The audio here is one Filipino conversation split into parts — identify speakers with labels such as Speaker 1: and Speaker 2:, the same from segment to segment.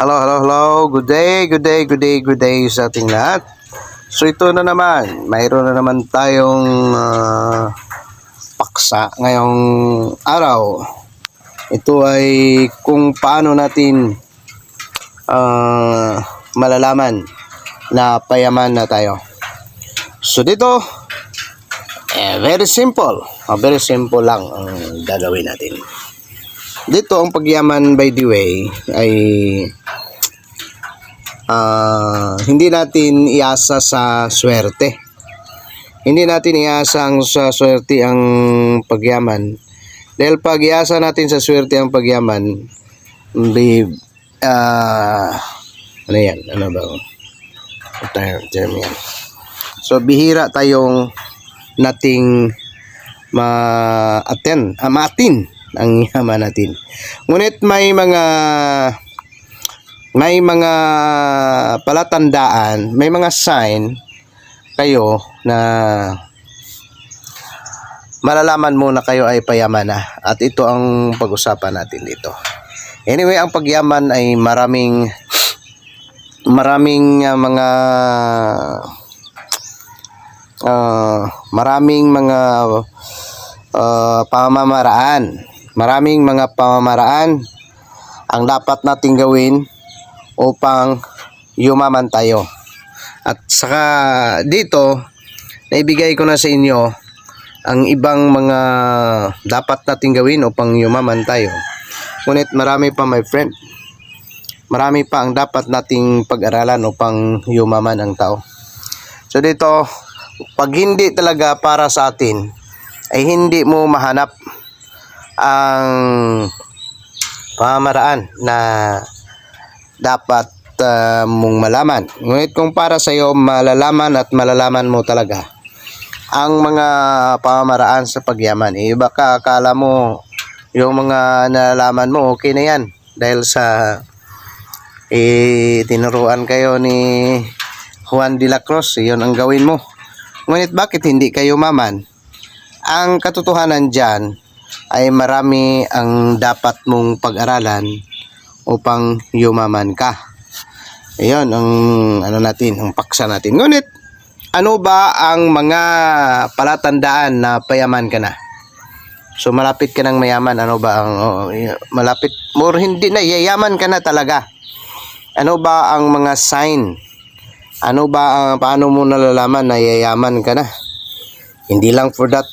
Speaker 1: Hello, hello, hello. Good day, good day, good day, good day sa ating lahat. So ito na naman, mayroon na naman tayong paksa ngayong araw. Ito ay kung paano natin malalaman na payaman na tayo. So dito, very simple. Very simple lang ang gagawin natin. Dito ang pagyaman, by the way, ay hindi natin iasa sa swerte. Hindi natin iasa sa swerte ang pagyaman. Dahil pag iasa natin sa swerte ang pagyaman, ano yan? Ano ba? Term yan. So, bihira tayong nating maatin ang yaman natin. Ngunit may mga palatandaan, may mga sign kayo na malalaman mo na kayo ay payaman na. At ito ang pag-usapan natin dito. Anyway, ang pagyaman ay maraming mga pamamaraan. Maraming mga pamamaraan ang dapat nating gawin upang yumaman tayo. At saka dito, naibigay ko na sa inyo ang ibang mga dapat nating gawin upang yumaman tayo. Ngunit marami pa, my friend. Marami pa ang dapat nating pag-aralan upang yumaman ang tao. So dito, pag hindi talaga para sa atin, ay hindi mo mahanap ang pamamaraan na dapat mong malaman. Ngunit kung para sa iyo, malalaman at malalaman mo talaga ang mga pamamaraan sa pagyaman. Baka akala mo yung mga nalalaman mo okay na yan dahil sa tinuruan kayo ni Juan de la Cruz, yun ang gawin mo. Ngunit bakit hindi kayo maman? Ang katotohanan dyan ay marami ang dapat mong pag-aralan upang yumaman ka. Ayun ang ang paksa natin. Ngunit ano ba ang mga palatandaan na payaman ka na? So malapit ka ng mayaman, ano ba ang malapit more hindi na yayaman ka na talaga? Ano ba ang mga sign? Ano ba paano mo nalalaman na yayaman ka na? Hindi lang for that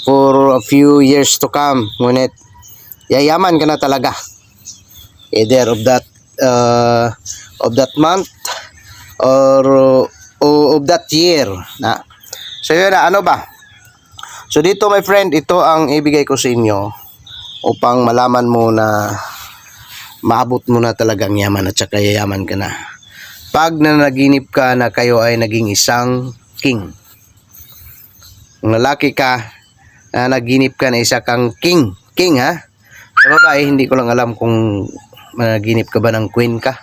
Speaker 1: for a few years to come, ngunit yayaman ka na talaga. Either of that month or of that year na. So yun na, ano ba? So dito, my friend, ito ang ibigay ko sa inyo upang malaman mo na maabot mo na talagang yaman at saka yayaman ka na. Pag nanaginip ka na kayo ay naging isang king. Kung lalaki ka, naginip ka na isa kang king ha. Sa babae, hindi ko lang alam kung managinip ka ba ng queen ka.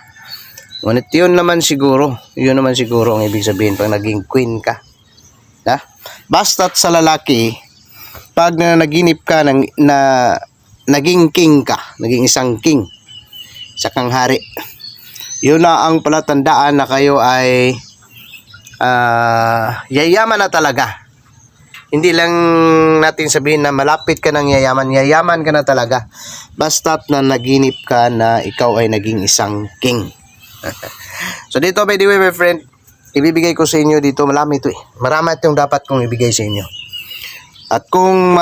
Speaker 1: Ngunit yun naman siguro ang ibig sabihin pag naging queen ka. Ha? Basta't sa lalaki, pag nanaginip ka na naging king ka, naging isang king, isa kang hari, yun na ang palatandaan na kayo ay yayaman na talaga. Hindi lang natin sabihin na malapit ka ng yayaman ka na talaga. Basta't na naginip ka na ikaw ay naging isang king. So dito, by the way, my friend, ibibigay ko sa inyo dito, marami ito marami itong dapat kong ibigay sa inyo. At kung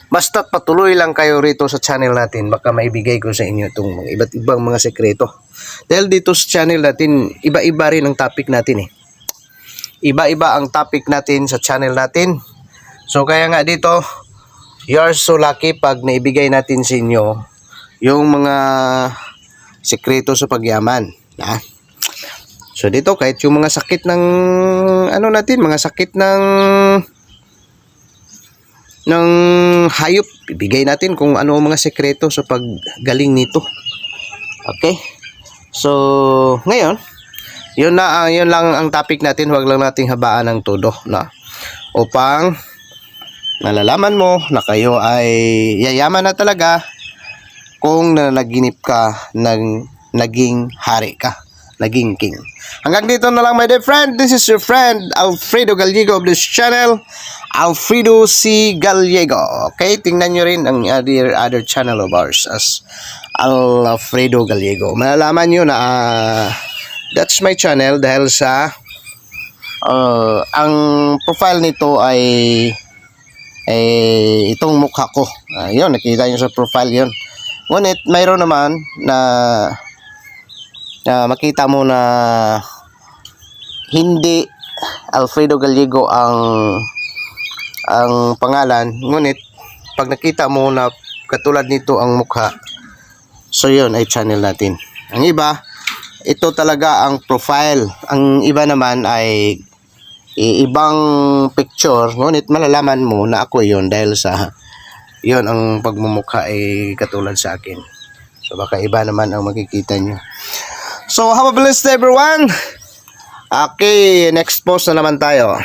Speaker 1: basta't patuloy lang kayo rito sa channel natin, baka maibigay ko sa inyo itong iba't ibang mga sekreto. Dahil dito sa channel natin, iba-iba rin ang topic natin Iba-iba ang topic natin sa channel natin. So kaya nga dito, you are so lucky pag naibigay natin sa inyo yung mga sekreto sa pagyaman. So dito, kahit yung mga sakit ng mga sakit ng hayop, ibigay natin kung ano ang mga sekreto sa paggaling nito. Okay? So ngayon, yun lang ang topic natin. Huwag lang nating habaan ng todo na upang nalalaman mo na kayo ay yayaman na talaga kung nanaginip ka ng naging hari ka, naging king. Hanggang dito na lang, my dear friend. This is your friend Alfredo Gallego of this channel, Alfredo C. Gallego. Okay, tingnan nyo rin ang other channel of ours as Alfredo Gallego. Malalaman nyo na that's my channel dahil sa ang profile nito ay itong mukha ko. Yun, nakita nyo sa profile yun. Ngunit mayroon naman na makita mo na hindi Alfredo Gallego ang pangalan, ngunit pag nakita mo na katulad nito ang mukha, so yun ay channel natin. Ang iba, ito talaga ang profile. Ang iba naman ay ibang picture, ngunit malalaman mo na ako yun dahil sa yun ang pagmumukha ay katulad sa akin. So baka iba naman ang makikita nyo. So have a blessed day everyone. Okay, next post na naman tayo.